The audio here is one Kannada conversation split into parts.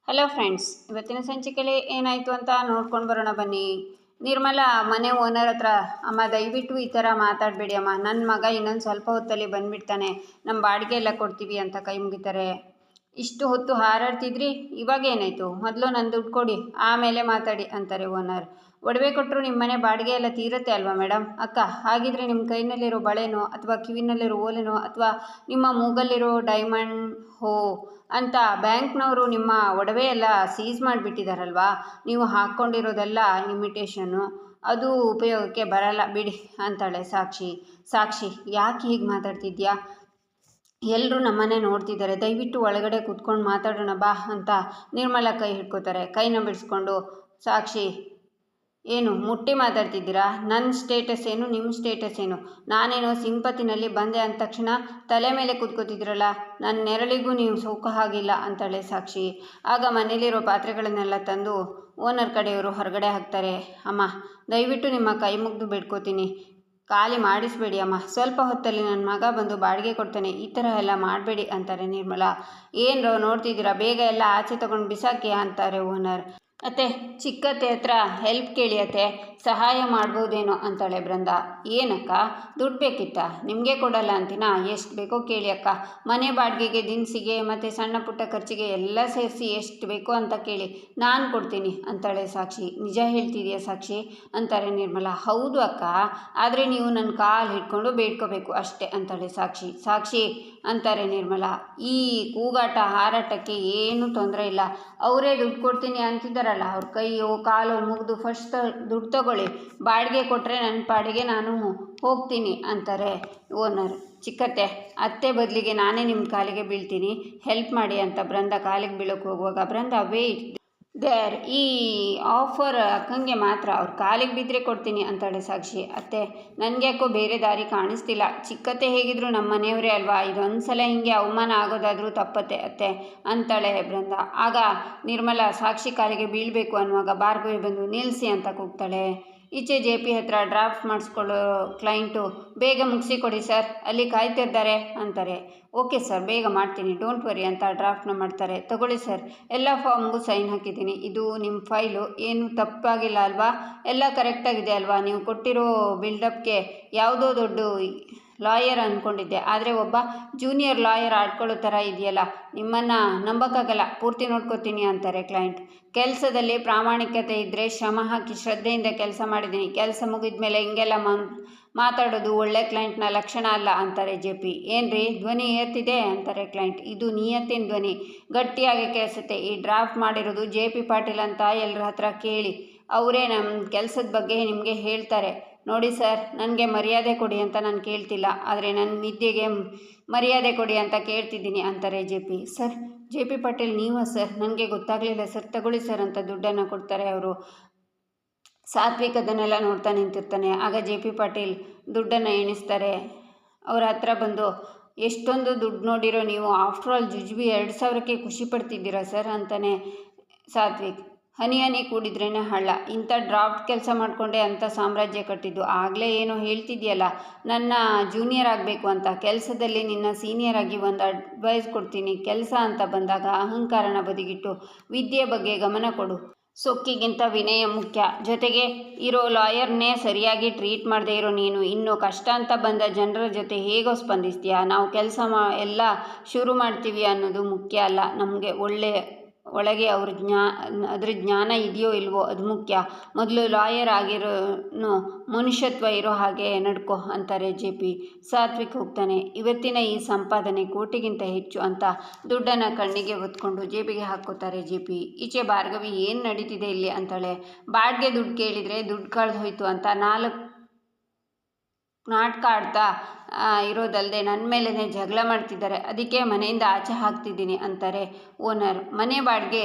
ಹಲೋ ಫ್ರೆಂಡ್ಸ್, ಇವತ್ತಿನ ಸಂಚಿಕೆಯಲ್ಲಿ ಏನಾಯಿತು ಅಂತ ನೋಡ್ಕೊಂಡು ಬರೋಣ ಬನ್ನಿ. ನಿರ್ಮಲಾ ಮನೆ ಓನರ್ ಹತ್ರ, ಅಮ್ಮ ದಯವಿಟ್ಟು ಈ ಥರ ಮಾತಾಡಬೇಡಿ ಅಮ್ಮ, ನನ್ನ ಮಗ ಇನ್ನೊಂದು ಸ್ವಲ್ಪ ಹೊತ್ತಲ್ಲಿ ಬಂದುಬಿಡ್ತಾನೆ, ನಮ್ಮ ಬಾಡಿಗೆ ಎಲ್ಲ ಕೊಡ್ತೀವಿ ಅಂತ ಕೈ ಮುಗಿತಾರೆ. ಇಷ್ಟು ಹೊತ್ತು ಹಾರಾಡ್ತಿದ್ರಿ, ಇವಾಗ ಏನಾಯಿತು? ಮೊದಲು ನನ್ನ ದುಡ್ಡು ಕೊಡಿ, ಆಮೇಲೆ ಮಾತಾಡಿ ಅಂತಾರೆ ಓನರ್. ಒಡವೆ ಕೊಟ್ಟರು ನಿಮ್ಮ ಮನೆ ಬಾಡಿಗೆ ಎಲ್ಲ ತೀರುತ್ತೆ ಅಲ್ವಾ ಮೇಡಮ್? ಅಕ್ಕ, ಹಾಗಿದ್ರೆ ನಿಮ್ಮ ಕೈನಲ್ಲಿರೋ ಬಳೆನೋ ಅಥವಾ ಕಿವಿನಲ್ಲಿರೋ ಓಲೆನೋ ಅಥವಾ ನಿಮ್ಮ ಮೂಗಲ್ಲಿರೋ ಡೈಮಂಡ್ ಹೋ ಅಂತ ಬ್ಯಾಂಕ್ನವರು ನಿಮ್ಮ ಒಡವೆ ಎಲ್ಲ ಸೀಸ್ ಮಾಡಿಬಿಟ್ಟಿದಾರಲ್ವಾ? ನೀವು ಹಾಕ್ಕೊಂಡಿರೋದೆಲ್ಲ ಇಮಿಟೇಷನ್ನು, ಅದು ಉಪಯೋಗಕ್ಕೆ ಬರಲ್ಲ ಬಿಡಿ ಅಂತಾಳೆ ಸಾಕ್ಷಿ. ಸಾಕ್ಷಿ, ಯಾಕೆ ಹೀಗೆ ಮಾತಾಡ್ತಿದ್ಯಾ? ಎಲ್ಲರೂ ನಮ್ಮನೆ ನೋಡ್ತಿದ್ದಾರೆ, ದಯವಿಟ್ಟು ಒಳಗಡೆ ಕೂತ್ಕೊಂಡು ಮಾತಾಡೋಣ ಬಾ ಅಂತ ನಿರ್ಮಲಾ ಕೈ ಹಿಡ್ಕೋತಾರೆ. ಕೈನ ಬಿಡಿಸ್ಕೊಂಡು, ಸಾಕ್ಷಿ ಏನು ಮುಟ್ಟಿ ಮಾತಾಡ್ತಿದ್ದೀರಾ? ನನ್ನ ಸ್ಟೇಟಸ್ ಏನು, ನಿಮ್ಮ ಸ್ಟೇಟಸ್ ಏನು? ನಾನೇನೋ ಸಿಂಪತಿನಲ್ಲಿ ಬಂದೆ ಅಂದ ತಕ್ಷಣ ತಲೆ ಮೇಲೆ ಕೂತ್ಕೋತಿದ್ರಲ್ಲ, ನನ್ನ ನೆರಳಿಗೂ ನೀವು ಸೋಕೋ ಹಾಗಿಲ್ಲ ಅಂತಾಳೆ ಸಾಕ್ಷಿ. ಆಗ ಮನೇಲಿರೋ ಪಾತ್ರೆಗಳನ್ನೆಲ್ಲ ತಂದು ಓನರ್ ಕಡೆಯವರು ಹೊರಗಡೆ ಹಾಕ್ತಾರೆ. ಅಮ್ಮ ದಯವಿಟ್ಟು ನಿಮ್ಮ ಕೈ ಮುಗಿದು ಬೇಡ್ಕೋತೀನಿ, ಖಾಲಿ ಮಾಡಿಸ್ಬೇಡಿ ಅಮ್ಮ, ಸ್ವಲ್ಪ ಹೊತ್ತಲ್ಲಿ ನನ್ನ ಮಗ ಬಂದು ಬಾಡಿಗೆ ಕೊಡ್ತಾನೆ, ಈ ಥರ ಎಲ್ಲ ಮಾಡಬೇಡಿ ಅಂತಾರೆ ನಿರ್ಮಲಾ. ಏನರೋ ನೋಡ್ತಿದ್ದೀರಾ, ಬೇಗ ಎಲ್ಲ ಆಚೆ ತಗೊಂಡು ಬಿಸಾಕಿ ಅಂತಾರೆ ಓನರ್. ಅತ್ತೆ, ಚಿಕ್ಕತ್ತೆ ಹತ್ರ ಹೆಲ್ಪ್ ಕೇಳಿ ಅತ್ತೆ, ಸಹಾಯ ಮಾಡ್ಬೋದೇನೋ ಅಂತಾಳೆ ಬೃಂದ. ಏನಕ್ಕ, ದುಡ್ಡು ಬೇಕಿತ್ತಾ? ನಿಮಗೆ ಕೊಡಲ್ಲ ಅಂತೀನಾ? ಎಷ್ಟು ಬೇಕೋ ಕೇಳಿ ಅಕ್ಕ, ಮನೆ ಬಾಡಿಗೆಗೆ, ದಿನಸಿಗೆ ಮತ್ತು ಸಣ್ಣ ಪುಟ್ಟ ಖರ್ಚಿಗೆ ಎಲ್ಲ ಸೇರಿಸಿ ಎಷ್ಟು ಬೇಕೋ ಅಂತ ಕೇಳಿ, ನಾನು ಕೊಡ್ತೀನಿ ಅಂತಾಳೆ ಸಾಕ್ಷಿ. ನಿಜ ಹೇಳ್ತಿದೆಯಾ ಸಾಕ್ಷಿ ಅಂತಾರೆ ನಿರ್ಮಲಾ. ಹೌದು ಅಕ್ಕ, ಆದರೆ ನೀವು ನನ್ನ ಕಾಲು ಹಿಡ್ಕೊಂಡು ಬೇಡ್ಕೋಬೇಕು ಅಷ್ಟೇ ಅಂತಾಳೆ ಸಾಕ್ಷಿ. ಸಾಕ್ಷಿ ಅಂತಾರೆ ನಿರ್ಮಲಾ. ಈ ಕೂಗಾಟ ಹಾರಾಟಕ್ಕೆ ಏನೂ ತೊಂದರೆ ಇಲ್ಲ, ಅವರೇ ದುಡ್ಡು ಕೊಡ್ತೀನಿ ಅಂತಿದ್ದಾರಲ್ಲ, ಅವ್ರ ಕೈಯೋ ಕಾಲೋ ಮುಗಿದು ಫಸ್ಟ್ ದುಡ್ಡು ತಗೊಳ್ಳಿ, ಬಾಡಿಗೆ ಕೊಟ್ಟರೆ ನನ್ನ ಪಾಡಿಗೆ ನಾನು ಹೋಗ್ತೀನಿ ಅಂತಾರೆ ಓನರ್. ಚಿಕ್ಕತ್ತೆ, ಅತ್ತೆ ಬದಲಿಗೆ ನಾನೇ ನಿಮ್ಮ ಕಾಲಿಗೆ ಬೀಳ್ತೀನಿ, ಹೆಲ್ಪ್ ಮಾಡಿ ಅಂತ ಬೃಂದ ಕಾಲಿಗೆ ಬೀಳೋಕ್ಕೆ ಹೋಗುವಾಗ, ಬೃಂದ ವೇಟ್ ದೇರ್, ಈ ಆಫರ್ ಅಕ್ಕಂಗೆ ಮಾತ್ರ, ಅವ್ರ ಕಾಲಿಗೆ ಬಿದ್ದರೆ ಕೊಡ್ತೀನಿ ಅಂತಾಳೆ ಸಾಕ್ಷಿ. ಅತ್ತೆ, ನನಗೆ ಯಾಕೋ ಬೇರೆ ದಾರಿ ಕಾಣಿಸ್ತಿಲ್ಲ, ಚಿಕ್ಕತ್ತೆ ಹೇಗಿದ್ರು ನಮ್ಮ ಮನೆಯವರೇ ಅಲ್ವಾ, ಇದೊಂದು ಸಲ ಹೀಗೆ ಅವಮಾನ ಆಗೋದಾದರೂ ತಪ್ಪತ್ತೆ ಅತ್ತೆ ಅಂತಾಳೆ ಬೃಂದ. ಆಗ ನಿರ್ಮಲಾ ಸಾಕ್ಷಿ ಕಾಲಿಗೆ ಬೀಳಬೇಕು ಅನ್ನುವಾಗ ಭಾರ್ಗವಿ ಬಂದು ನಿಲ್ಲಿಸಿ ಅಂತ ಕೂಗ್ತಾಳೆ. ಈಚೆ ಜೆ ಪಿ ಹತ್ರ ಡ್ರಾಫ್ಟ್ ಮಾಡಿಸ್ಕೊಳ್ಳೋ ಕ್ಲೈಂಟು, ಬೇಗ ಮುಗಿಸಿ ಕೊಡಿ ಸರ್, ಅಲ್ಲಿ ಕಾಯ್ತಿದ್ದಾರೆ ಅಂತಾರೆ. ಓಕೆ ಸರ್, ಬೇಗ ಮಾಡ್ತೀನಿ, ಡೋಂಟ್ ವರಿ ಅಂತ ಡ್ರಾಫ್ಟ್ನ ಮಾಡ್ತಾರೆ. ತಗೊಳ್ಳಿ ಸರ್, ಎಲ್ಲ ಫಾರ್ಮ್ಗೂ ಸೈನ್ ಹಾಕಿದ್ದೀನಿ, ಇದು ನಿಮ್ಮ ಫೈಲು, ಏನು ತಪ್ಪಾಗಿಲ್ಲ ಅಲ್ವಾ? ಎಲ್ಲ ಕರೆಕ್ಟಾಗಿದೆ ಅಲ್ವಾ? ನೀವು ಕೊಟ್ಟಿರೋ ಬಿಲ್ಡಪ್ಗೆ ಯಾವುದೋ ದೊಡ್ಡ ಲಾಯರ್ ಅಂದ್ಕೊಂಡಿದ್ದೆ, ಆದರೆ ಒಬ್ಬ ಜೂನಿಯರ್ ಲಾಯರ್ ಆಡ್ಕೊಳ್ಳೋ ಥರ ಇದೆಯಲ್ಲ, ನಿಮ್ಮನ್ನು ನಂಬೋಕ್ಕಾಗಲ್ಲ, ಪೂರ್ತಿ ನೋಡ್ಕೋತೀನಿ ಅಂತಾರೆ ಕ್ಲೈಂಟ್. ಕೆಲಸದಲ್ಲಿ ಪ್ರಾಮಾಣಿಕತೆ ಇದ್ದರೆ ಶ್ರಮ ಹಾಕಿ ಶ್ರದ್ಧೆಯಿಂದ ಕೆಲಸ ಮಾಡಿದ್ದೀನಿ, ಕೆಲಸ ಮುಗಿದ ಮೇಲೆ ಹಿಂಗೆಲ್ಲ ಮಾತಾಡೋದು ಒಳ್ಳೆ ಕ್ಲೈಂಟ್ನ ಲಕ್ಷಣ ಅಲ್ಲ ಅಂತಾರೆ ಜೆ ಪಿ. ಏನ್ರಿ ಧ್ವನಿ ಏರ್ತಿದೆ ಅಂತಾರೆ ಕ್ಲೈಂಟ್. ಇದು ನಿಯತ್ತಿನ ಧ್ವನಿ, ಗಟ್ಟಿಯಾಗಿ ಕೇಳಿಸುತ್ತೆ. ಈ ಡ್ರಾಫ್ಟ್ ಮಾಡಿರೋದು ಜೆ ಪಿ ಪಾಟೀಲ್ ಅಂತ ಎಲ್ಲರ ಹತ್ರ ಕೇಳಿ, ಅವರೇ ನಮ್ಮ ಕೆಲಸದ ಬಗ್ಗೆ ನಿಮಗೆ ಹೇಳ್ತಾರೆ. ನೋಡಿ ಸರ್, ನನಗೆ ಮರ್ಯಾದೆ ಕೊಡಿ ಅಂತ ನಾನು ಕೇಳ್ತಿಲ್ಲ, ಆದರೆ ನನ್ನ ವಿದ್ಯೆಗೆ ಮರ್ಯಾದೆ ಕೊಡಿ ಅಂತ ಕೇಳ್ತಿದ್ದೀನಿ ಅಂತಾರೆ J P. Sir, J P Patil ನೀವಾ ಸರ್? ನನಗೆ ಗೊತ್ತಾಗಲಿಲ್ಲ ಸರ್, ತಗೊಳ್ಳಿ ಸರ್ ಅಂತ ದುಡ್ಡನ್ನು ಕೊಡ್ತಾರೆ ಅವರು. ಸಾತ್ವಿಕ್ ಅದನ್ನೆಲ್ಲ ನೋಡ್ತಾ ನಿಂತಿರ್ತಾನೆ. ಆಗ ಜೆ ಪಿ ಪಾಟೀಲ್ ದುಡ್ಡನ್ನು ಎಣಿಸ್ತಾರೆ. ಅವರ ಹತ್ರ ಬಂದು, ಎಷ್ಟೊಂದು ದುಡ್ಡು ನೋಡಿರೋ ನೀವು, ಆಫ್ಟರ್ ಆಲ್ ಜುಜುಬಿ 2000ಕ್ಕೆ ಖುಷಿ ಪಡ್ತಿದ್ದೀರಾ ಸರ್ ಅಂತಾನೆ ಸಾತ್ವಿಕ್. ಹನಿ ಹನಿ ಕೂಡಿದ್ರೇ ಹಳ್ಳ, ಇಂಥ ಡ್ರಾಫ್ಟ್ ಕೆಲಸ ಮಾಡಿಕೊಂಡೆ ಅಂತ ಸಾಮ್ರಾಜ್ಯ ಕಟ್ಟಿದ್ದು. ಆಗಲೇ ಏನೋ ಹೇಳ್ತಿದ್ಯಲ್ಲ, ನನ್ನ ಜೂನಿಯರ್ ಆಗಬೇಕು ಅಂತ, ಕೆಲಸದಲ್ಲಿ ನಿನ್ನ ಸೀನಿಯರ್ ಆಗಿ ಒಂದು ಅಡ್ವೈಸ್ ಕೊಡ್ತೀನಿ, ಕೆಲಸ ಅಂತ ಬಂದಾಗ ಅಹಂಕಾರನ ಬದಿಗಿಟ್ಟು ವಿದ್ಯೆ ಬಗ್ಗೆ ಗಮನ ಕೊಡು, ಸೊಕ್ಕಿಗಿಂತ ವಿನಯ ಮುಖ್ಯ, ಜೊತೆಗೆ ಇರೋ ಲಾಯರ್ನೇ ಸರಿಯಾಗಿ ಟ್ರೀಟ್ ಮಾಡದೇ ಇರೋ ನೀನು ಇನ್ನು ಕಷ್ಟ ಅಂತ ಬಂದ ಜನರ ಜೊತೆ ಹೇಗೋ ಸ್ಪಂದಿಸ್ತೀಯಾ? ನಾವು ಕೆಲಸ ಎಲ್ಲ ಶುರು ಮಾಡ್ತೀವಿ ಅನ್ನೋದು ಮುಖ್ಯ ಅಲ್ಲ, ನಮಗೆ ಒಳಗೆ ಅದ್ರ ಜ್ಞಾನ ಇದೆಯೋ ಇಲ್ವೋ ಅದು ಮುಖ್ಯ, ಮೊದಲು ಲಾಯರ್ ಆಗಿರೋನು ಮನುಷ್ಯತ್ವ ಇರೋ ಹಾಗೆ ನಡ್ಕೊ ಅಂತಾರೆ ಜೆ ಪಿ. ಸಾತ್ವಿಕ್ ಹೋಗ್ತಾನೆ. ಇವತ್ತಿನ ಈ ಸಂಪಾದನೆ ಕೋಟಿಗಿಂತ ಹೆಚ್ಚು ಅಂತ ದುಡ್ಡನ್ನು ಕಣ್ಣಿಗೆ ಹೊತ್ಕೊಂಡು ಜೇಬಿಗೆ ಹಾಕ್ಕೋತಾರೆ ಜೆ ಪಿ. ಈಚೆ ಭಾರ್ಗವಿ, ಏನು ನಡೀತಿದೆ ಇಲ್ಲಿ ಅಂತಾಳೆ. ಬಾಡಿಗೆ ದುಡ್ಡು ಕೇಳಿದರೆ ದುಡ್ಡು ಕಳೆದು ಹೋಯ್ತು ಅಂತ ನಾಟಕ ಆಡ್ತಾ ಇರೋದಲ್ಲದೆ ನನ್ನ ಮೇಲೇ ಜಗಳ ಮಾಡ್ತಿದ್ದಾರೆ, ಅದಕ್ಕೆ ಮನೆಯಿಂದ ಆಚೆ ಹಾಕ್ತಿದ್ದೀನಿ ಅಂತಾರೆ ಓನರ್. ಮನೆ ಬಾಡಿಗೆ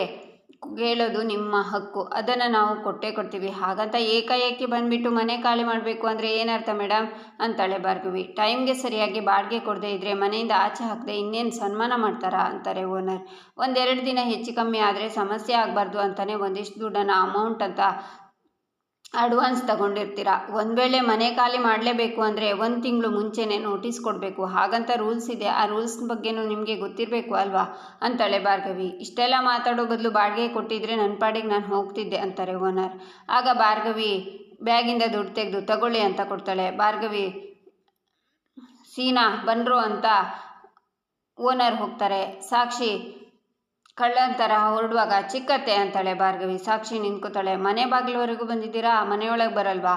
ಕೇಳೋದು ನಿಮ್ಮ ಹಕ್ಕು, ಅದನ್ನು ನಾವು ಕೊಟ್ಟೇ ಕೊಡ್ತೀವಿ, ಹಾಗಂತ ಏಕಾಏಕಿ ಬಂದುಬಿಟ್ಟು ಮನೆ ಖಾಲಿ ಮಾಡಬೇಕು ಅಂದರೆ ಏನರ್ಥ ಮೇಡಮ್ ಅಂತಾಳೆ ಭಾರ್ಗವಿ. ಟೈಮ್ಗೆ ಸರಿಯಾಗಿ ಬಾಡಿಗೆ ಕೊಡದೇ ಇದ್ದರೆ ಮನೆಯಿಂದ ಆಚೆ ಹಾಕದೆ ಇನ್ನೇನು ಸನ್ಮಾನ ಮಾಡ್ತಾರಾ ಅಂತಾರೆ ಓನರ್. 1-2 ದಿನ ಹೆಚ್ಚು ಕಮ್ಮಿ ಆದರೆ ಸಮಸ್ಯೆ ಆಗಬಾರ್ದು ಅಂತಾನೆ ಒಂದಿಷ್ಟು ದುಡ್ಡನ್ನು ಅಮೌಂಟ್ ಅಂತ ಅಡ್ವಾನ್ಸ್ ತಗೊಂಡಿರ್ತೀರ. ಒಂದು ವೇಳೆ ಮನೆ ಖಾಲಿ ಮಾಡಲೇಬೇಕು ಅಂದರೆ 1 ತಿಂಗಳು ಮುಂಚೆನೇ ನೋಟಿಸ್ ಕೊಡಬೇಕು. ಹಾಗಂತ ರೂಲ್ಸ್ ಇದೆ, ಆ ರೂಲ್ಸ್ ಬಗ್ಗೆನೂ ನಿಮಗೆ ಗೊತ್ತಿರಬೇಕು ಅಲ್ವಾ ಅಂತಾಳೆ ಭಾರ್ಗವಿ. ಇಷ್ಟೆಲ್ಲ ಮಾತಾಡೋ ಬದಲು ಬಾಡಿಗೆ ಕೊಟ್ಟಿದ್ರೆ ನನ್ನ ಪಾಡಿಗೆ ನಾನು ಹೋಗ್ತಿದ್ದೆ ಅಂತಾರೆ ಓನರ್. ಆಗ ಭಾರ್ಗವಿ ಬ್ಯಾಗಿಂದ ದುಡ್ಡು ತೆಗೆದು ತಗೊಳ್ಳಿ ಅಂತ ಕೊಡ್ತಾಳೆ. ಭಾರ್ಗವಿ ಸೀನಾ ಬನ್ರೋ ಅಂತ ಓನರ್ ಹೋಗ್ತಾರೆ. ಸಾಕ್ಷಿ ಕಳ್ಳನ ಥರ ಹೊರಡುವಾಗ ಚಿಕ್ಕತ್ತೆ ಅಂತಾಳೆ ಭಾರ್ಗವಿ. ಸಾಕ್ಷಿ ನಿಂತ್ಕೋತಾಳೆ. ಮನೆ ಬಾಗಿಲವರೆಗೂ ಬಂದಿದ್ದೀರಾ, ಮನೆಯೊಳಗೆ ಬರಲ್ವಾ?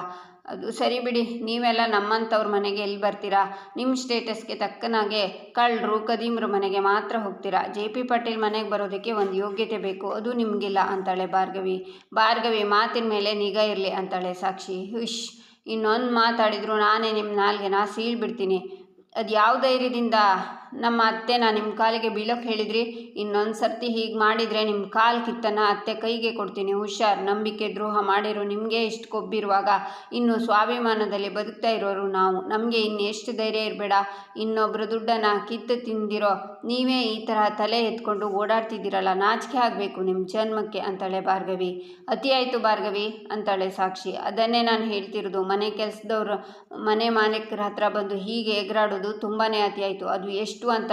ಅದು ಸರಿ ಬಿಡಿ, ನೀವೆಲ್ಲ ನಮ್ಮಂಥವ್ರ ಮನೆಗೆ ಎಲ್ಲಿ ಬರ್ತೀರಾ? ನಿಮ್ಮ ಸ್ಟೇಟಸ್ಗೆ ತಕ್ಕನಾಗೆ ಕಳ್ಳರು ಕದೀಮ್ರ ಮನೆಗೆ ಮಾತ್ರ ಹೋಗ್ತೀರಾ. JP ಪಾಟೀಲ್ ಮನೆಗೆ ಬರೋದಕ್ಕೆ ಒಂದು ಯೋಗ್ಯತೆ ಬೇಕು, ಅದು ನಿಮಗಿಲ್ಲ ಅಂತಾಳೆ ಭಾರ್ಗವಿ ಮಾತಿನ ಮೇಲೆ ನಿಗಾ ಇರಲಿ ಅಂತಾಳೆ ಸಾಕ್ಷಿ. ಹುಷ್, ಇನ್ನೊಂದು ಮಾತಾಡಿದ್ರು ನಾನೇ ನಿಮ್ಮ ನಾಲ್ಗೆನ ಸೀಳ್ಬಿಡ್ತೀನಿ. ಅದು ಯಾವ ಧೈರ್ಯದಿಂದ ನಮ್ಮ ಅತ್ತೆನ ನಿಮ್ಮ ಕಾಲಿಗೆ ಬೀಳೋಕ್ಕೆ ಹೇಳಿದ್ರಿ? ಇನ್ನೊಂದು ಸರ್ತಿ ಹೀಗೆ ಮಾಡಿದರೆ ನಿಮ್ಮ ಕಾಲು ಕಿತ್ತನ್ನು ಅತ್ತೆ ಕೈಗೆ ಕೊಡ್ತೀನಿ, ಹುಷಾರ್. ನಂಬಿಕೆ ದ್ರೋಹ ಮಾಡಿರೋ ನಿಮಗೆ ಎಷ್ಟು ಕೊಬ್ಬಿರುವಾಗ ಇನ್ನು ಸ್ವಾಭಿಮಾನದಲ್ಲಿ ಬದುಕ್ತಾ ಇರೋರು ನಾವು, ನಮಗೆ ಇನ್ನೆಷ್ಟು ಧೈರ್ಯ ಇರಬೇಡ? ಇನ್ನೊಬ್ಬರ ದುಡ್ಡನ್ನು ಕಿತ್ತು ತಿಂದಿರೋ ನೀವೇ ಈ ಥರ ತಲೆ ಎತ್ಕೊಂಡು ಓಡಾಡ್ತಿದ್ದೀರಲ್ಲ, ನಾಚಿಕೆ ಆಗಬೇಕು ನಿಮ್ಮ ಜನ್ಮಕ್ಕೆ ಅಂತಾಳೆ ಭಾರ್ಗವಿ. ಅತಿಯಾಯಿತು ಭಾರ್ಗವಿ ಅಂತಾಳೆ ಸಾಕ್ಷಿ. ಅದನ್ನೇ ನಾನು ಹೇಳ್ತಿರೋದು, ಮನೆ ಕೆಲಸದವ್ರು ಮನೆ ಮಾಲೀಕರ ಹತ್ರ ಬಂದು ಹೀಗೆ ಎಗರಾಡೋದು ತುಂಬಾ ಅತಿಯಾಯಿತು. ಅದು ಎಷ್ಟು ಅಂತ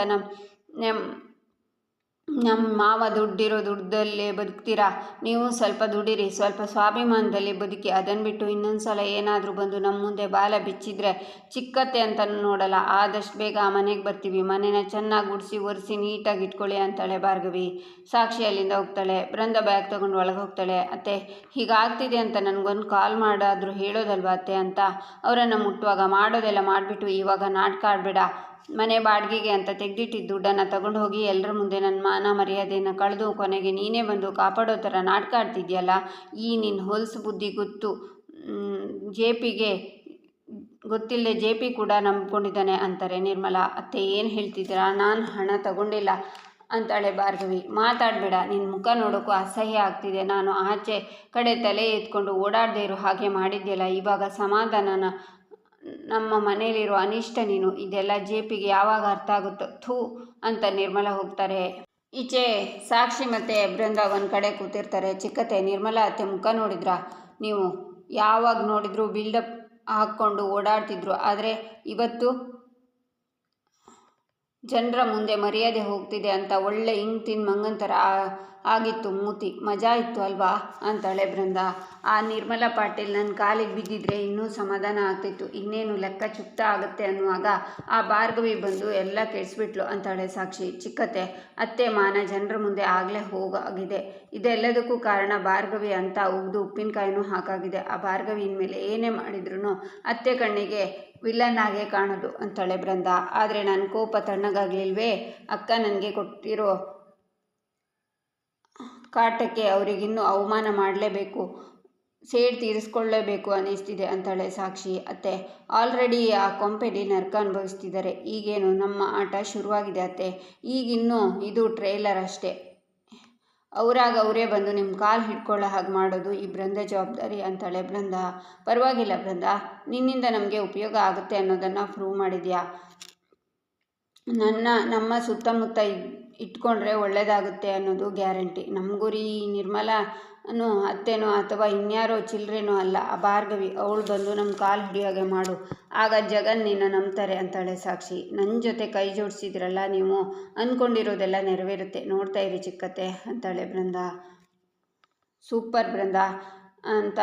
ನಮ್ಮ ಮಾವ ದುಡ್ಡಿರೋ ದುಡ್ಡಲ್ಲೇ ಬದುಕ್ತೀರಾ? ನೀವು ಸ್ವಲ್ಪ ದುಡಿರಿ, ಸ್ವಲ್ಪ ಸ್ವಾಭಿಮಾನದಲ್ಲಿ ಬದುಕಿ. ಅದನ್ನು ಬಿಟ್ಟು ಇನ್ನೊಂದು ಸಲ ಏನಾದರೂ ಬಂದು ನಮ್ಮ ಮುಂದೆ ಬಾಲ ಬಿಚ್ಚಿದ್ರೆ ಚಿಕ್ಕತ್ತೆ ಅಂತ ನೋಡಲ್ಲ. ಆದಷ್ಟು ಬೇಗ ಆ ಮನೆಗೆ ಬರ್ತೀವಿ. ಮನೇನ ಚೆನ್ನಾಗಿ ಗುಡಿಸಿ ಒರೆಸಿ ನೀಟಾಗಿ ಇಟ್ಕೊಳ್ಳಿ ಅಂತಾಳೆ ಭಾರ್ಗವಿ. ಸಾಕ್ಷಿ ಅಲ್ಲಿಂದ ಹೋಗ್ತಾಳೆ. ಬೃಂದ ಬ್ಯಾಗ್ ತೊಗೊಂಡು ಒಳಗೆ ಹೋಗ್ತಾಳೆ. ಅತ್ತೆ ಹೀಗಾಗ್ತಿದೆ ಅಂತ ನನಗೊಂದು ಕಾಲ್ ಮಾಡಾದರೂ ಹೇಳೋದಲ್ವ ಅತ್ತೆ ಅಂತ ಅವರನ್ನು ಮುಟ್ಟುವಾಗ ಮಾಡೋದೆಲ್ಲ ಮಾಡಿಬಿಟ್ಟು ಇವಾಗ ನಾಟಕ ಆಡಬೇಡ. ಮನೆ ಬಾಡಿಗೆಗೆ ಅಂತ ತೆಗೆದಿಟ್ಟಿದ್ದ ದುಡ್ಡನ್ನು ತಗೊಂಡು ಹೋಗಿ ಎಲ್ಲರ ಮುಂದೆ ನನ್ನ ಮಾನ ಮರ್ಯಾದೆಯನ್ನು ಕಳೆದು ಕೊನೆಗೆ ನೀನೇ ಬಂದು ಕಾಪಾಡೋ ಥರ ನಾಟಕ ಆಡ್ತಿದ್ಯಲ್ಲ, ಈ ನಿನ್ನ ಹೊಲಸು ಬುದ್ಧಿ ಗೊತ್ತು JPಗೆ ಗೊತ್ತಿಲ್ಲದೆ JP ಕೂಡ ನಂಬ್ಕೊಂಡಿದ್ದಾನೆ ಅಂತಾರೆ ನಿರ್ಮಲಾ. ಅತ್ತೆ ಏನು ಹೇಳ್ತಿದ್ದೀರಾ? ನಾನು ಹಣ ತಗೊಂಡಿಲ್ಲ ಅಂತಾಳೆ ಭಾರ್ಗವಿ. ಮಾತಾಡಬೇಡ, ನಿನ್ನ ಮುಖ ನೋಡೋಕ್ಕೂ ಅಸಹ್ಯ ಆಗ್ತಿದೆ. ನಾನು ಆಚೆ ಕಡೆ ತಲೆ ಎತ್ಕೊಂಡು ಓಡಾಡದೇ ಇರೋ ಹಾಗೆ ಮಾಡಿದ್ಯಲ್ಲ, ಇವಾಗ ಸಮಾಧಾನನ? ನಮ್ಮ ಮನೇಲಿರೋ ಅನಿಷ್ಟ ನೀನು. ಇದೆಲ್ಲ JPಗೆ ಯಾವಾಗ ಅರ್ಥ ಆಗುತ್ತೋ? ಥೂ ಅಂತ ನಿರ್ಮಲಾ ಹೋಗ್ತಾರೆ. ಈಚೆ ಸಾಕ್ಷಿ ಮತ್ತು ಬೃಂದ ಒಂದು ಕಡೆ ಕೂತಿರ್ತಾರೆ. ಚಿಕ್ಕತ್ತೆ, ನಿರ್ಮಲಾ ಅತ್ತೆ ಮುಖ ನೋಡಿದ್ರಾ? ನೀವು ಯಾವಾಗ ನೋಡಿದ್ರು ಬಿಲ್ಡಪ್ ಹಾಕ್ಕೊಂಡು ಓಡಾಡ್ತಿದ್ರು, ಆದರೆ ಇವತ್ತು ಜನರ ಮುಂದೆ ಮರ್ಯಾದೆ ಹೋಗ್ತಿದೆ ಅಂತ ಒಳ್ಳೆ ಹಿಂಗೆ ತಿಂದು ಮಂಗನ ಥರ ಆಗಿತ್ತು ಮೂತಿ. ಮಜಾ ಇತ್ತು ಅಲ್ವಾ ಅಂತಾಳೆ ಬೃಂದ. ಆ ನಿರ್ಮಲಾ ಪಾಟೀಲ್ ನನ್ನ ಕಾಲಿಗೆ ಬಿದ್ದಿದ್ರೆ ಇನ್ನೂ ಸಮಾಧಾನ ಆಗ್ತಿತ್ತು, ಇನ್ನೇನು ಲೆಕ್ಕ ಚುಕ್ತ ಆಗುತ್ತೆ ಅನ್ನುವಾಗ ಆ ಭಾರ್ಗವಿ ಬಂದು ಎಲ್ಲ ಕೆಡಿಸ್ಬಿಟ್ಲು ಅಂತಾಳೆ ಸಾಕ್ಷಿ. ಚಿಕ್ಕತ್ತೆ, ಅತ್ತೆ ಮಾನ ಜನರ ಮುಂದೆ ಆಗಲೇ ಹೋಗಾಗಿದೆ. ಇದೆಲ್ಲದಕ್ಕೂ ಕಾರಣ ಭಾರ್ಗವಿ ಅಂತ ಉಗ್ದು ಉಪ್ಪಿನಕಾಯಿನೂ ಹಾಕಾಗಿದೆ. ಆ ಭಾರ್ಗವಿ ಇನ್ಮೇಲೆ ಏನೇ ಮಾಡಿದ್ರು ಅತ್ತೆ ಕಣ್ಣಿಗೆ ವಿಲನ್ ಆಗೇ ಕಾಣೋದು ಅಂತಾಳೆ ಬೃಂದ. ಆದರೆ ನನ್ನ ಕೋಪ ತಣ್ಣಗಾಗಲಿಲ್ವೇ? ಅಕ್ಕ ನನಗೆ ಕೊಟ್ಟಿರೋ ಕಾಟಕ್ಕೆ ಅವರಿಗಿನ್ನೂ ಅವಮಾನ ಮಾಡಲೇಬೇಕು, ಸೇಡ್ ತೀರಿಸ್ಕೊಳ್ಳೇಬೇಕು ಅನ್ನಿಸ್ತಿದೆ ಅಂತಾಳೆ ಸಾಕ್ಷಿ. ಅತ್ತೆ ಆಲ್ರೆಡಿ ಆ ಕೊಂಪೆಲಿ ನರಕ ಅನುಭವಿಸ್ತಿದ್ದಾರೆ, ಈಗೇನು ನಮ್ಮ ಆಟ ಶುರುವಾಗಿದೆ ಅತ್ತೆ. ಈಗಿನ್ನೂ ಇದು ಟ್ರೇಲರ್ ಅಷ್ಟೇ. ಅವರಾಗ ಅವರೇ ಬಂದು ನಿಮ್ಮ ಕಾಲು ಹಿಡ್ಕೊಳ್ಳೋ ಹಾಗೆ ಮಾಡೋದು ಈ ಬೃಂದ ಜವಾಬ್ದಾರಿ ಅಂತಾಳೆ ಬೃಂದ. ಪರವಾಗಿಲ್ಲ ಬೃಂದ, ನಿನ್ನಿಂದ ನಮಗೆ ಉಪಯೋಗ ಆಗುತ್ತೆ ಅನ್ನೋದನ್ನು ಪ್ರೂವ್ ಮಾಡಿದ್ಯಾ. ನಮ್ಮ ಸುತ್ತಮುತ್ತ ಇಟ್ಕೊಂಡ್ರೆ ಒಳ್ಳೆಯದಾಗುತ್ತೆ ಅನ್ನೋದು ಗ್ಯಾರಂಟಿ. ನಮ್ಮ ಗುರಿ ನಿರ್ಮಲಾನೋ ಅತ್ತೆನೋ ಅಥವಾ ಇನ್ಯಾರೋ ಚಿಲ್ಲರೆನೋ ಅಲ್ಲ, ಆ ಭಾರ್ಗವಿ. ಅವಳು ಬಂದು ನಮ್ಮ ಕಾಲು ಹಿಡಿಯೋಗೆ ಮಾಡು, ಆಗ ಜಗನ್ ನಿನ್ನ ನಂಬ್ತಾರೆ ಅಂತಾಳೆ ಸಾಕ್ಷಿ. ನನ್ನ ಜೊತೆ ಕೈ ಜೋಡಿಸಿದ್ರಲ್ಲ ನೀವು, ಅಂದ್ಕೊಂಡಿರೋದೆಲ್ಲ ನೆರವೇರುತ್ತೆ, ನೋಡ್ತಾ ಇರಿ ಚಿಕ್ಕತ್ತೆ ಅಂತಾಳೆ ಬೃಂದ. ಸೂಪರ್ ಬೃಂದ ಅಂತ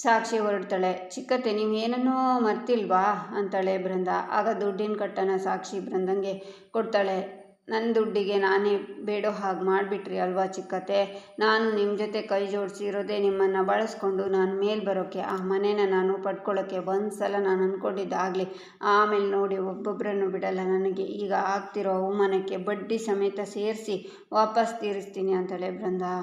ಸಾಕ್ಷಿ ಹೊರಡ್ತಾಳೆ. ಚಿಕ್ಕತ್ತೆ, ನೀವೇನನ್ನೋ ಮರ್ತಿಲ್ವಾ ಅಂತಾಳೆ ಬೃಂದ. ಆಗ ದುಡ್ಡಿನ ಕಟ್ಟನ್ನು ಸಾಕ್ಷಿ ಬೃಂದಂಗೆ ಕೊಡ್ತಾಳೆ. ನನ್ನ ದುಡ್ಡಿಗೆ ನಾನೇ ಬೇಡೋ ಹಾಗೆ ಮಾಡಿಬಿಟ್ರಿ ಅಲ್ವಾ ಚಿಕ್ಕತ್ತೆ. ನಾನು ನಿಮ್ಮ ಜೊತೆ ಕೈ ಜೋಡಿಸಿರೋದೇ ನಿಮ್ಮನ್ನು ಬಳಸ್ಕೊಂಡು ನಾನು ಮೇಲೆ ಬರೋಕ್ಕೆ, ಆ ಮನೇನ ನಾನು ಪಡ್ಕೊಳ್ಳೋಕ್ಕೆ. ಒಂದು ಸಲ ನಾನು ಅಂದ್ಕೊಂಡಿದ್ದಾಗಲಿ, ಆಮೇಲೆ ನೋಡಿ ಒಬ್ಬೊಬ್ಬರನ್ನು ಬಿಡಲ್ಲ. ನನಗೆ ಈಗ ಆಗ್ತಿರೋ ಅವಮಾನಕ್ಕೆ ಬಡ್ಡಿ ಸಮೇತ ಸೇರಿಸಿ ವಾಪಸ್ ತೀರಿಸ್ತೀನಿ ಅಂತಾಳೆ ಬೃಂದ.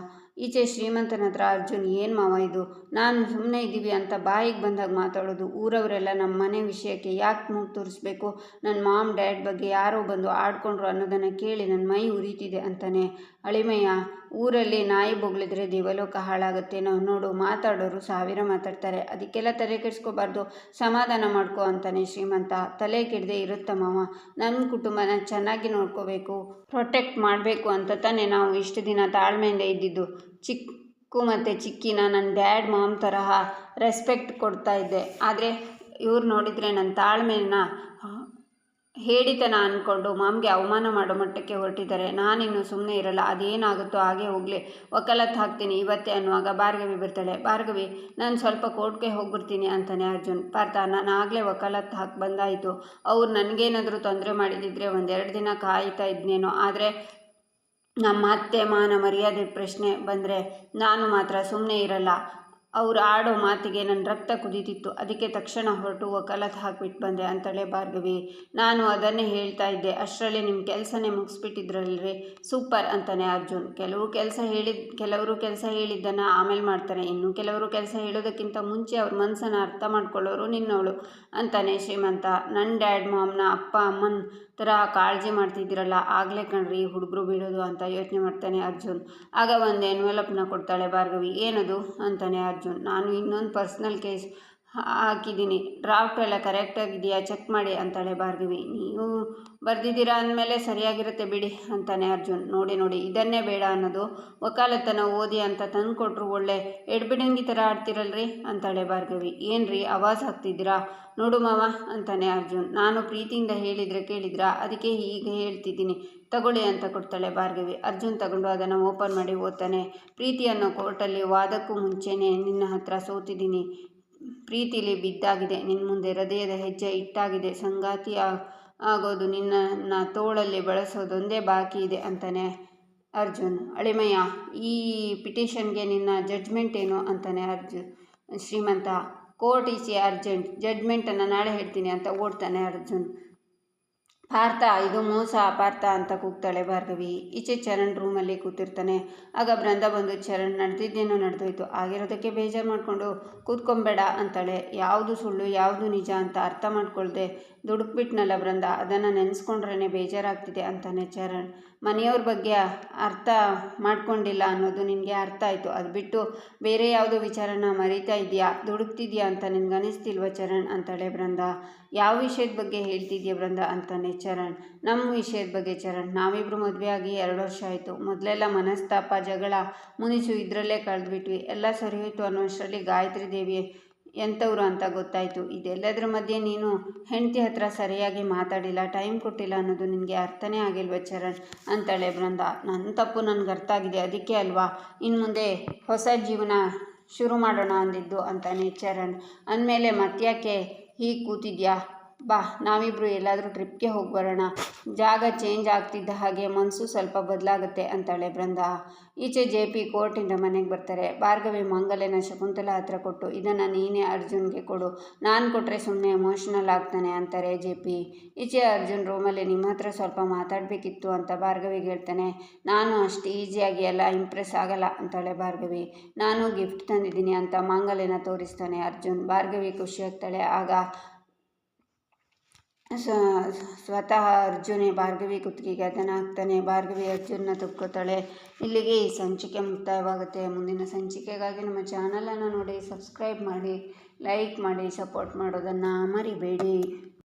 ಈಚೆ ಶ್ರೀಮಂತನ ಹತ್ರ ಅರ್ಜುನ್, ಏನು ಮಾವ ಇದು, ನಾನು ಸುಮ್ಮನೆ ಇದ್ದೀವಿ ಅಂತ ಬಾಯಿಗೆ ಬಂದಾಗ ಮಾತಾಡೋದು. ಊರವರೆಲ್ಲ ನಮ್ಮ ಮನೆ ವಿಷಯಕ್ಕೆ ಯಾಕೆ ಮೂಗು ತೋರಿಸ್ಬೇಕು? ನನ್ನ ಮಾಮ್ ಡ್ಯಾಡ್ ಬಗ್ಗೆ ಯಾರೋ ಬಂದು ಆಡ್ಕೊಂಡ್ರು ಅನ್ನೋದನ್ನು ಕೇಳಿ ನನ್ನ ಮೈ ಉರಿತಿದೆ ಅಂತಾನೆ ಅಳಿಮಯ್ಯ. ಊರಲ್ಲಿ ನಾಯಿ ಬೊಗಳಿದ್ರೆ ದೇವಲೋಕ ಹಾಳಾಗುತ್ತೇನೋ ನೋಡು, ಮಾತಾಡೋರು 1000 ಮಾತಾಡ್ತಾರೆ, ಅದಕ್ಕೆಲ್ಲ ತಲೆ ಕೆಡಿಸ್ಕೋಬಾರ್ದು, ಸಮಾಧಾನ ಮಾಡ್ಕೊ ಅಂತಾನೆ ಶ್ರೀಮಂತ. ತಲೆ ಕೆಡದೆ ಇರುತ್ತ ಮಾವ, ನನ್ನ ಕುಟುಂಬನ ಚೆನ್ನಾಗಿ ನೋಡ್ಕೋಬೇಕು, ಪ್ರೊಟೆಕ್ಟ್ ಮಾಡಬೇಕು ಅಂತ ತಾನೇ ನಾವು ಇಷ್ಟು ದಿನ ತಾಳ್ಮೆಯಿಂದ ಇದ್ದಿದ್ದು. ಮತ್ತು ಚಿಕ್ಕಿನ ನನ್ನ ಡ್ಯಾಡ್ ಮಾಮ್ ತರಹ ರೆಸ್ಪೆಕ್ಟ್ ಕೊಡ್ತಾ ಇದ್ದೆ. ಆದರೆ ಇವ್ರು ನೋಡಿದರೆ ನನ್ನ ತಾಳ್ಮೆನ ಹೇಡಿತನ ಅಂದ್ಕೊಂಡು ಮಾಮ್ಗೆ ಅವಮಾನ ಮಾಡೋ ಮಟ್ಟಕ್ಕೆ ಹೊರಟಿದ್ದಾರೆ. ನಾನಿನ್ನು ಸುಮ್ಮನೆ ಇರಲ್ಲ, ಅದೇನಾಗುತ್ತೋ ಹಾಗೆ ಹೋಗಲಿ, ವಕಾಲತ್ತು ಹಾಕ್ತೀನಿ ಇವತ್ತೇ ಅನ್ನುವಾಗ ಭಾರ್ಗವಿ ಬರ್ತಾಳೆ. ಭಾರ್ಗವಿ, ನಾನು ಸ್ವಲ್ಪ ಕೋರ್ಟ್ಗೆ ಹೋಗ್ಬಿಡ್ತೀನಿ ಅಂತಾನೆ ಅರ್ಜುನ್. ಪಾರ್ಥ, ನಾನು ಆಗಲೇ ವಕಾಲತ್ತು ಹಾಕಿ ಬಂದಾಯಿತು. ಅವ್ರು ನನಗೇನಾದರೂ ತೊಂದರೆ ಮಾಡಿದಿದ್ರೆ 1-2 ದಿನ ಕಾಯ್ತಾ ಇದ್ನೇನೋ. ಆದರೆ ನಮ್ಮ ಅತ್ತೆ ಮಾನ ಮರ್ಯಾದೆ ಪ್ರಶ್ನೆ ಬಂದರೆ ನಾನು ಮಾತ್ರ ಸುಮ್ಮನೆ ಇರಲ್ಲ. ಅವ್ರು ಆಡೋ ಮಾತಿಗೆ ನನ್ನ ರಕ್ತ ಕುದೀತಿತ್ತು. ಅದಕ್ಕೆ ತಕ್ಷಣ ಹೊರಟು ವಕಾಲತ್ತು ಹಾಕಿಬಿಟ್ಟು ಬಂದೆ ಅಂತಾಳೆ ಭಾರ್ಗವಿ. ನಾನು ಅದನ್ನೇ ಹೇಳ್ತಾ ಇದ್ದೆ, ಅಷ್ಟರಲ್ಲಿ ನಿಮ್ಮ ಕೆಲಸನೇ ಮುಗಿಸ್ಬಿಟ್ಟಿದ್ರಲ್ರಿ, ಸೂಪರ್ ಅಂತಾನೆ ಅರ್ಜುನ್. ಕೆಲವರು ಕೆಲಸ ಹೇಳಿದ್ದನ್ನು ಆಮೇಲೆ ಮಾಡ್ತಾರೆ, ಇನ್ನು ಕೆಲವರು ಕೆಲಸ ಹೇಳೋದಕ್ಕಿಂತ ಮುಂಚೆ ಅವ್ರ ಮನಸ್ಸನ್ನು ಅರ್ಥ ಮಾಡ್ಕೊಳ್ಳೋರು ನಿನ್ನವಳು ಅಂತಾನೆ ಶ್ರೀಮಂತ. ನನ್ನ ಡ್ಯಾಡ್ ಮಾಮ್ನ ಅಪ್ಪ ಅಮ್ಮನ ಥರ ಕಾಳಜಿ ಮಾಡ್ತಿದ್ದೀರಲ್ಲ, ಆಗಲೇ ಕಣ್ರಿ ಹುಡುಗರು ಬೀಳೋದು ಅಂತ ಯೋಚನೆ ಮಾಡ್ತಾನೆ ಅರ್ಜುನ್. ಆಗ ಒಂದು ಎನ್ವೆಲಪ್ನ ಕೊಡ್ತಾಳೆ ಭಾರ್ಗವಿ. ಏನದು ಅಂತಾನೆ ಅರ್ಜುನ್. ನಾನು ಇನ್ನೊಂದು ಪರ್ಸ್ನಲ್ ಕೇಸ್ ಹಾಕಿದ್ದೀನಿ, ಡ್ರಾಫ್ಟ್ ಎಲ್ಲ ಕರೆಕ್ಟಾಗಿದೆಯಾ ಚೆಕ್ ಮಾಡಿ ಅಂತಾಳೆ ಭಾರ್ಗವಿ. ನೀವು ಬರೆದಿದ್ದೀರಾ ಅಂದಮೇಲೆ ಸರಿಯಾಗಿರುತ್ತೆ ಬಿಡಿ ಅಂತಾನೆ ಅರ್ಜುನ್. ನೋಡಿ ಇದನ್ನೇ ಬೇಡ ಅನ್ನೋದು, ವಕಾಲತ್ತನ್ನು ಓದಿ ಅಂತ ತಂದು ಕೊಟ್ಟರು ಒಳ್ಳೆ ಎಡ್ಬಿಡಂಗಿ ಥರ ಆಡ್ತಿರಲ್ರಿ ಅಂತಾಳೆ ಭಾರ್ಗವಿ. ಏನ್ರಿ ಆವಾಜ್ ಹಾಕ್ತಿದ್ದೀರಾ? ನೋಡು ಮಾವ ಅಂತಾನೆ ಅರ್ಜುನ್. ನಾನು ಪ್ರೀತಿಯಿಂದ ಹೇಳಿದರೆ ಕೇಳಿದ್ರಾ, ಅದಕ್ಕೆ ಹೀಗೆ ಹೇಳ್ತಿದ್ದೀನಿ, ತಗೊಳ್ಳಿ ಅಂತ ಕೊಡ್ತಾಳೆ ಭಾರ್ಗವಿ. ಅರ್ಜುನ್ ತಗೊಂಡು ಅದನ್ನು ಓಪನ್ ಮಾಡಿ ಓದ್ತಾನೆ. ಪ್ರೀತಿ ಅನ್ನೋ ಕೋರ್ಟಲ್ಲಿ ವಾದಕ್ಕೂ ಮುಂಚೆನೇ ನಿನ್ನ ಹತ್ರ ಸೋತಿದ್ದೀನಿ, ಪ್ರೀತಿಲಿ ಬಿದ್ದಾಗಿದೆ, ನಿನ್ನ ಮುಂದೆ ಹೃದಯದ ಹೆಜ್ಜೆ ಇಟ್ಟಾಗಿದೆ, ಸಂಗಾತಿ ಆಗೋದು, ನಿನ್ನನ್ನು ತೋಳಲ್ಲಿ ಬಳಸೋದೊಂದೇ ಬಾಕಿ ಇದೆ ಅಂತಾನೆ ಅರ್ಜುನ್. ಅಳಿಮಯ್ಯ, ಈ ಪಿಟಿಷನ್ಗೆ ನಿನ್ನ ಜಡ್ಜ್ಮೆಂಟ್ ಏನು ಅಂತಾನೆ ಶ್ರೀಮಂತ. ಕೋರ್ಟ್ ಈಸ್ ಅರ್ಜೆಂಟ್, ಜಡ್ಜ್ಮೆಂಟನ್ನು ನಾಳೆ ಹೇಳ್ತೀನಿ ಅಂತ ಓಡ್ತಾನೆ ಅರ್ಜುನ್. ಪಾರ್ಥ, ಇದು ಮೋಸ ಪಾರ್ಥ ಅಂತ ಕೂಗ್ತಾಳೆ ಭಾರ್ಗವಿ. ಈಚೆ ಚರಣ್ ರೂಮಲ್ಲಿ ಕೂತಿರ್ತಾನೆ. ಆಗ ಬೃಂದ ಬಂದು, ಚರಣ್, ನಡೆದಿದ್ದೇನೋ ನಡೆದೋಯ್ತು, ಆಗಿರೋದಕ್ಕೆ ಬೇಜಾರು ಮಾಡಿಕೊಂಡು ಕೂತ್ಕೊಂಬೇಡ ಅಂತಾಳೆ. ಯಾವುದು ಸುಳ್ಳು ಯಾವುದು ನಿಜ ಅಂತ ಅರ್ಥ ಮಾಡ್ಕೊಳ್ದೆ ದುಡುಕ್ಬಿಟ್ನಲ್ಲ ಬೃಂದ, ಅದನ್ನು ನೆನೆಸ್ಕೊಂಡ್ರೇ ಬೇಜಾರಾಗ್ತಿದೆ ಅಂತಾನೆ ಚರಣ್. ಮನೆಯವ್ರ ಬಗ್ಗೆ ಅರ್ಥ ಮಾಡ್ಕೊಂಡಿಲ್ಲ ಅನ್ನೋದು ನಿನಗೆ ಅರ್ಥ ಆಯಿತು, ಅದು ಬಿಟ್ಟು ಬೇರೆ ಯಾವುದೋ ವಿಚಾರನ ಮರೀತಾ ಇದೆಯಾ, ದುಡುಕ್ತಿದ್ಯಾ ಅಂತ ನಿನಗನಿಸ್ತಿಲ್ವ ಚರಣ್ ಅಂತಾಳೆ ಬೃಂದ. ಯಾವ ವಿಷಯದ ಬಗ್ಗೆ ಹೇಳ್ತಿದ್ಯಾ ಬೃಂದ ಅಂತಾನೆ ಚರಣ್. ನಮ್ಮ ವಿಷಯದ ಬಗ್ಗೆ ಚರಣ್. ನಾವಿಬ್ಬರು ಮದುವೆ ಆಗಿ 2 ವರ್ಷ ಆಯಿತು. ಮೊದಲೆಲ್ಲ ಮನಸ್ತಾಪ ಜಗಳ ಮುನಿಸು ಇದರಲ್ಲೇ ಕಳೆದ್ಬಿಟ್ವಿ. ಎಲ್ಲ ಸರಿ ಹೋಯಿತು ಅನ್ನೋಷ್ಟರಲ್ಲಿ ಗಾಯತ್ರಿ ದೇವಿ ಎಂಥವ್ರು ಅಂತ ಗೊತ್ತಾಯಿತು. ಇದೆಲ್ಲದರ ಮಧ್ಯೆ ನೀನು ಹೆಂಡತಿ ಹತ್ರ ಸರಿಯಾಗಿ ಮಾತಾಡಿಲ್ಲ, ಟೈಮ್ ಕೊಟ್ಟಿಲ್ಲ ಅನ್ನೋದು ನಿನಗೆ ಅರ್ಥನೇ ಆಗಿಲ್ವ ಚರಣ್ ಅಂತಾಳೆ ಬೃಂದ. ನನ್ನ ತಪ್ಪು ನನಗೆ ಅರ್ಥ ಆಗಿದೆ, ಅದಕ್ಕೆ ಅಲ್ವಾ ಇನ್ನು ಮುಂದೆ ಹೊಸ ಜೀವನ ಶುರು ಮಾಡೋಣ ಅಂದಿದ್ದು ಅಂತಾನೆ ಚರಣ್. ಅಂದಮೇಲೆ ಮತ್ತ್ಯಾಕೆ ಹೀಗೆ ಕೂತಿದ್ಯಾ, ಬಾ ನಾವಿಬ್ಬರು ಎಲ್ಲಾದರೂ ಟ್ರಿಪ್ಗೆ ಹೋಗಿ ಬರೋಣ, ಜಾಗ ಚೇಂಜ್ ಆಗ್ತಿದ್ದ ಹಾಗೆ ಮನಸ್ಸು ಸ್ವಲ್ಪ ಬದಲಾಗುತ್ತೆ ಅಂತಾಳೆ ಬೃಂದ. ಈಚೆ JP ಕೋರ್ಟಿಂದ ಮನೆಗೆ ಬರ್ತಾರೆ. ಭಾರ್ಗವಿ ಮಾಂಗಲ್ಯನ ಶಕುಂತಲಾ ಹತ್ರ ಕೊಟ್ಟು, ಇದನ್ನು ನೀನೇ ಅರ್ಜುನ್ಗೆ ಕೊಡು, ನಾನು ಕೊಟ್ಟರೆ ಸುಮ್ಮನೆ ಎಮೋಷ್ನಲ್ ಆಗ್ತಾನೆ ಅಂತಾರೆ JP. ಈಚೆ ಅರ್ಜುನ್ ರೂಮಲ್ಲಿ, ನಿಮ್ಮ ಹತ್ರ ಸ್ವಲ್ಪ ಮಾತಾಡಬೇಕಿತ್ತು ಅಂತ ಭಾರ್ಗವಿಗೆ ಹೇಳ್ತಾನೆ. ನಾನು ಅಷ್ಟು ಈಸಿಯಾಗಿ ಎಲ್ಲ ಇಂಪ್ರೆಸ್ ಆಗಲ್ಲ ಅಂತಾಳೆ ಭಾರ್ಗವಿ. ನಾನು ಗಿಫ್ಟ್ ತಂದಿದ್ದೀನಿ ಅಂತ ಮಾಂಗಲ್ಯನ ತೋರಿಸ್ತಾನೆ ಅರ್ಜುನ್. ಭಾರ್ಗವಿ ಖುಷಿಯಾಗ್ತಾಳೆ. ಆಗ ಸ್ವತಃ ಅರ್ಜುನೇ ಭಾರ್ಗವಿ ಕುತ್ತಿಗೆಗೆ ಅದನ್ನು ಹಾಕ್ತಾನೆ. ಭಾರ್ಗವಿ ಅರ್ಜುನ್ನ ತಪ್ಕೋತಾಳೆ. ಇಲ್ಲಿಗೆ ಈ ಸಂಚಿಕೆ ಮುಕ್ತಾಯವಾಗುತ್ತೆ. ಮುಂದಿನ ಸಂಚಿಕೆಗಾಗಿ ನಮ್ಮ ಚಾನಲನ್ನು ನೋಡಿ, ಸಬ್ಸ್ಕ್ರೈಬ್ ಮಾಡಿ, ಲೈಕ್ ಮಾಡಿ, ಸಪೋರ್ಟ್ ಮಾಡೋದನ್ನು ಮರಿಬೇಡಿ.